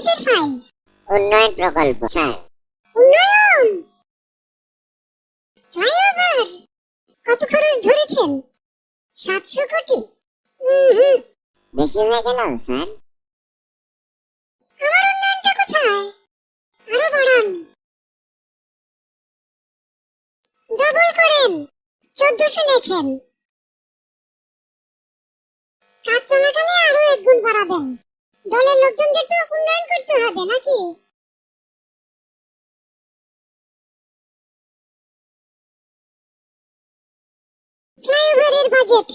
কিসের ফাইল? উন্নয়ন প্রকল্প স্যার। উন্নয়ন? ফ্লাইওভার? কত খরচ ধরেছেন? 700 কোটি? বেশি হয়ে গেল স্যার। আমার উন্নয়নটা কোথায়? আরো বাড়ান, ডবল করেন, 1400 লেখেন। কাজ চলাকালে আরো 1 গুণ বাড়াবেন। দলের লোকজনদের তো উন্নয়ন করতে হবে নাকি? ফ্লাইওভারের বাজেট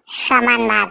সমান ভাগ।